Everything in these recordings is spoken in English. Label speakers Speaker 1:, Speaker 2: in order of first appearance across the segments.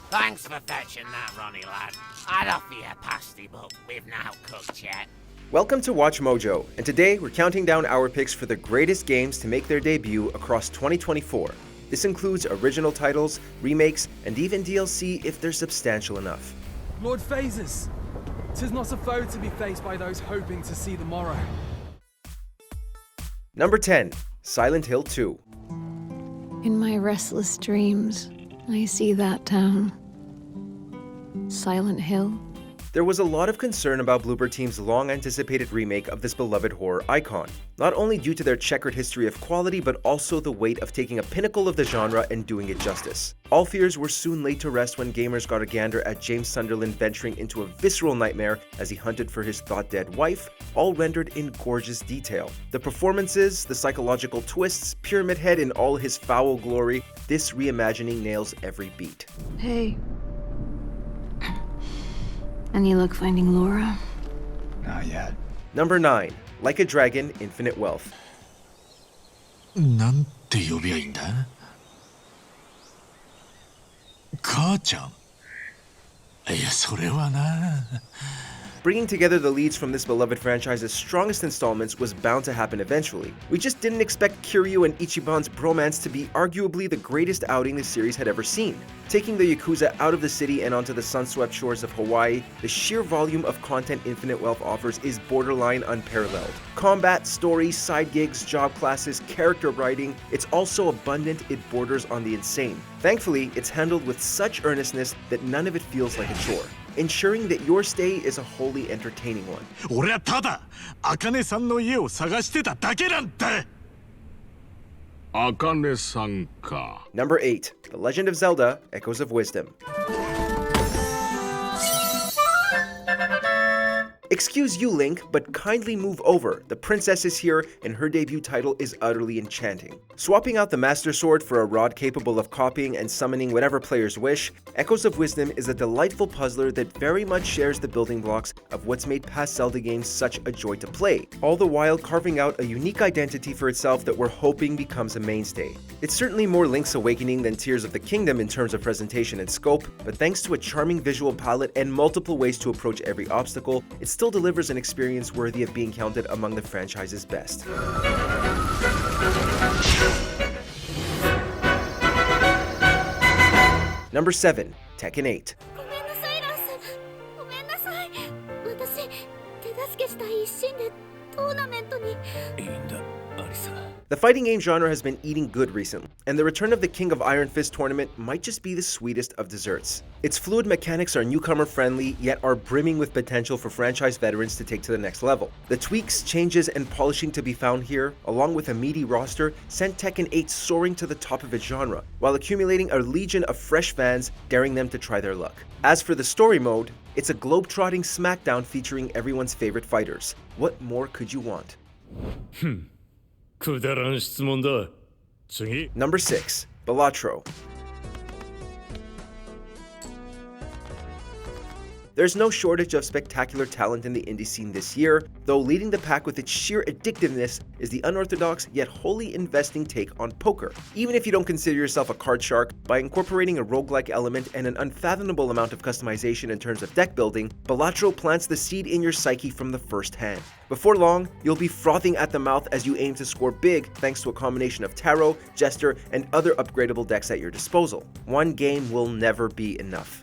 Speaker 1: Thanks for fetching that, Ronnie lad. I'd offer you a pasty, but we've not cooked yet.
Speaker 2: Welcome to Watch Mojo, and today we're counting down our picks for the greatest games to make their debut across 2024. This includes original titles, remakes, and even DLC if they're substantial enough.
Speaker 3: Lord Phases, 'tis not a foe to be faced by those hoping to see the morrow.
Speaker 2: Number 10, Silent Hill 2.
Speaker 4: In my restless dreams, I see that town. Silent Hill.
Speaker 2: There was a lot of concern about Bloober Team's long-anticipated remake of this beloved horror icon, not only due to their checkered history of quality, but also the weight of taking a pinnacle of the genre and doing it justice. All fears were soon laid to rest when gamers got a gander at James Sunderland venturing into a visceral nightmare as he hunted for his thought-dead wife, all rendered in gorgeous detail. The performances, the psychological twists, Pyramid Head in all his foul glory, this reimagining nails every beat.
Speaker 4: Hey. Any luck finding Laura?
Speaker 5: Not yet.
Speaker 2: Number 9, Like a Dragon, Infinite Wealth.
Speaker 6: なんて呼びゃいいんだ母ちゃんいやそれはな
Speaker 2: Bringing together the leads from this beloved franchise's strongest installments was bound to happen eventually. We just didn't expect Kiryu and Ichiban's bromance to be arguably the greatest outing the series had ever seen. Taking the Yakuza out of the city and onto the sun-swept shores of Hawaii, the sheer volume of content Infinite Wealth offers is borderline unparalleled. Combat, story, side gigs, job classes, character writing, it's all so abundant it borders on the insane. Thankfully, it's handled with such earnestness that none of it feels like a chore, ensuring that your stay is a wholly entertaining one.
Speaker 6: 俺はただ茜さんの家を探してただけなんだ茜さんか
Speaker 2: Number 8, The Legend of Zelda, Echoes of Wisdom. Excuse you, Link, but kindly move over. The princess is here, and her debut title is utterly enchanting. Swapping out the Master Sword for a rod capable of copying and summoning whatever players wish, Echoes of Wisdom is a delightful puzzler that very much shares the building blocks of what's made past Zelda games such a joy to play, all the while carving out a unique identity for itself that we're hoping becomes a mainstay. It's certainly more Link's Awakening than Tears of the Kingdom in terms of presentation and scope, but thanks to a charming visual palette and multiple ways to approach every obstacle, it still delivers an experience worthy of being counted among the franchise's best. Number 7, Tekken 8.
Speaker 7: ごめんなさい、ラン様。ごめんなさい。私、手助けしたい一心でトーナメントに。
Speaker 5: いいんだ、アリサ。
Speaker 2: The fighting game genre has been eating good recently, and the return of the King of Iron Fist tournament might just be the sweetest of desserts. Its fluid mechanics are newcomer-friendly, yet are brimming with potential for franchise veterans to take to the next level. The tweaks, changes, and polishing to be found here, along with a meaty roster, sent Tekken 8 soaring to the top of its genre, while accumulating a legion of fresh fans, daring them to try their luck. As for the story mode, it's a globe-trotting smackdown featuring everyone's favorite fighters. What more could you want?
Speaker 8: くだらん質問だ。次。
Speaker 2: Number 6, Balatro. There's no shortage of spectacular talent in the indie scene this year, though leading the pack with its sheer addictiveness is the unorthodox yet wholly investing take on poker. Even if you don't consider yourself a card shark, by incorporating a roguelike element and an unfathomable amount of customization in terms of deck building, Balatro plants the seed in your psyche from the first hand. Before long, you'll be frothing at the mouth as you aim to score big thanks to a combination of tarot, jester, and other upgradable decks at your disposal. One game will never be enough.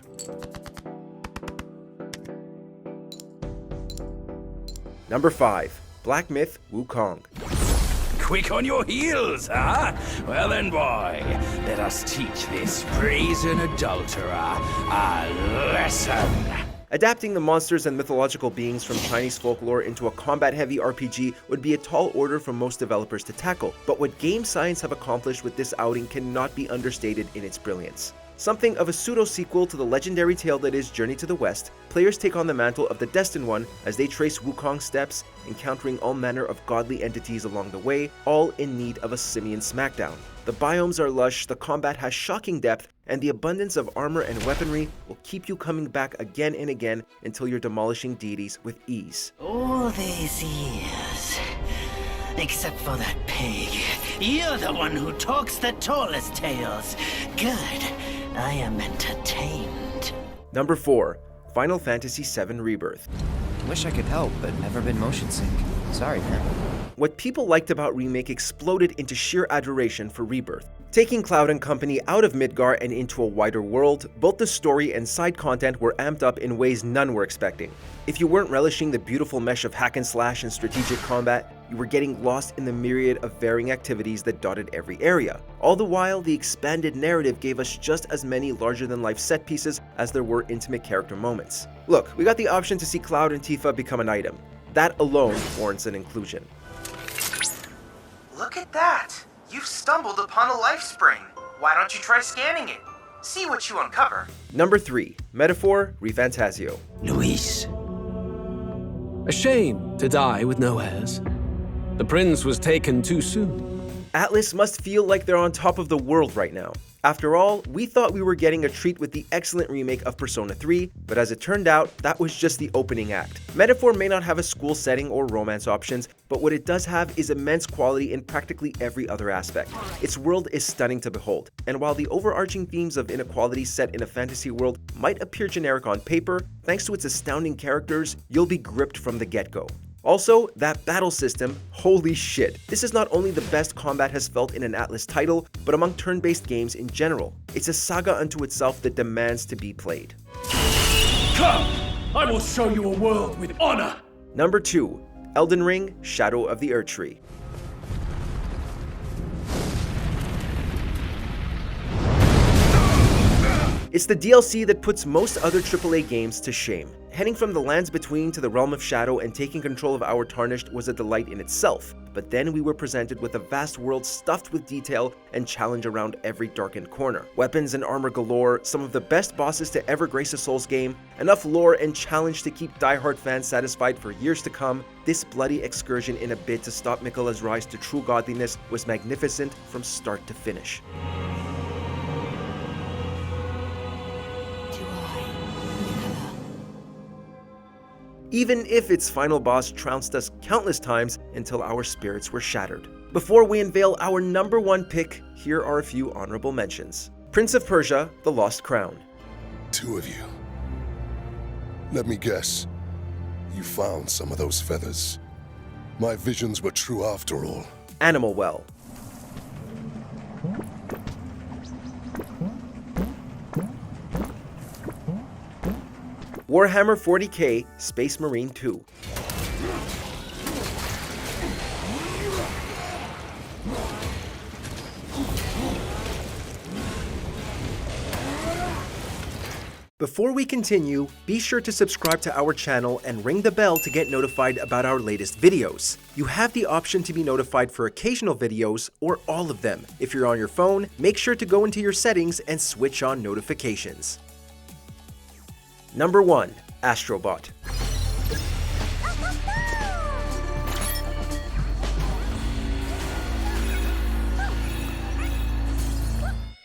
Speaker 2: Number 5, Black Myth Wukong.
Speaker 5: Quick on your heels, huh? Well then, boy, let us teach this brazen adulterer a lesson.
Speaker 2: Adapting the monsters and mythological beings from Chinese folklore into a combat-heavy RPG would be a tall order for most developers to tackle, but what Game Science have accomplished with this outing cannot be understated in its brilliance. Something of a pseudo-sequel to the legendary tale that is Journey to the West, players take on the mantle of the Destined One as they trace Wukong's steps, encountering all manner of godly entities along the way, all in need of a simian smackdown. The biomes are lush, the combat has shocking depth, and the abundance of armor and weaponry will keep you coming back again and again until you're demolishing deities with ease.
Speaker 1: All these years, except for that pig, you're the one who talks the tallest tales. Good.
Speaker 9: I am entertained.
Speaker 2: Number 4. Final Fantasy VII Rebirth.
Speaker 10: Wish I could help, but never been motion sync. Sorry, man.
Speaker 2: What people liked about Remake exploded into sheer adoration for Rebirth. Taking Cloud and company out of Midgar and into a wider world, both the story and side content were amped up in ways none were expecting. If you weren't relishing the beautiful mesh of hack and slash and strategic combat, you were getting lost in the myriad of varying activities that dotted every area. All the while, the expanded narrative gave us just as many larger-than-life set pieces as there were intimate character moments. Look, we got the option to see Cloud and Tifa become an item. That alone warrants an inclusion.
Speaker 11: Look at that! You've stumbled upon a life spring. Why don't you try scanning it? See what you uncover.
Speaker 2: Number 3. Metaphor Refantasio.
Speaker 9: Luis.
Speaker 12: A shame to die with no heirs. The prince was taken too soon.
Speaker 2: Atlas must feel like they're on top of the world right now. After all, we thought we were getting a treat with the excellent remake of Persona 3, but as it turned out, that was just the opening act. Metaphor may not have a school setting or romance options, but what it does have is immense quality in practically every other aspect. Its world is stunning to behold, and while the overarching themes of inequality set in a fantasy world might appear generic on paper, thanks to its astounding characters, you'll be gripped from the get-go. Also, that battle system, holy shit. This is not only the best combat has felt in an Atlas title, but among turn-based games in general. It's a saga unto itself that demands to be played.
Speaker 5: Come! I will show you a world with honor!
Speaker 2: Number 2. Elden Ring Shadow of the Erdtree. It's the DLC that puts most other AAA games to shame. Heading from the Lands Between to the Realm of Shadow and taking control of our Tarnished was a delight in itself, but then we were presented with a vast world stuffed with detail and challenge around every darkened corner. Weapons and armor galore, some of the best bosses to ever grace a Souls game, enough lore and challenge to keep diehard fans satisfied for years to come. This bloody excursion in a bid to stop Miquella's rise to true godliness was magnificent from start to finish. Even if its final boss trounced us countless times until our spirits were shattered. Before we unveil our number 1 pick, here are a few honorable mentions. Prince of Persia: The Lost Crown.
Speaker 13: 2 of you. Let me guess. You found some of those feathers. My visions were true after all.
Speaker 2: Animal Well. Warhammer 40k Space Marine 2. Before we continue, be sure to subscribe to our channel and ring the bell to get notified about our latest videos. You have the option to be notified for occasional videos or all of them. If you're on your phone, make sure to go into your settings and switch on notifications. Number 1. Astro Bot.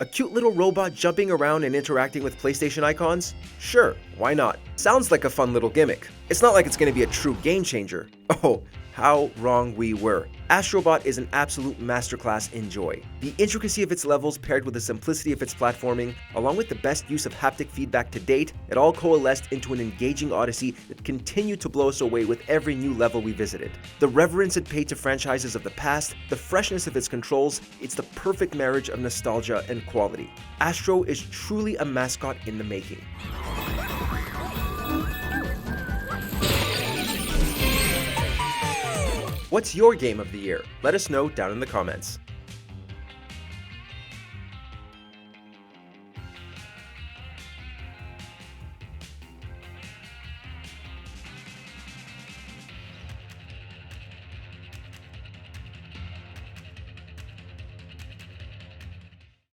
Speaker 2: A cute little robot jumping around and interacting with PlayStation icons? Sure, why not? Sounds like a fun little gimmick. It's not like it's going to be a true game changer. Oh, how wrong we were. Astro Bot is an absolute masterclass in joy. The intricacy of its levels paired with the simplicity of its platforming, along with the best use of haptic feedback to date, it all coalesced into an engaging odyssey that continued to blow us away with every new level we visited. The reverence it paid to franchises of the past, the freshness of its controls, it's the perfect marriage of nostalgia and quality. Astro is truly a mascot in the making. What's your game of the year? Let us know down in the comments.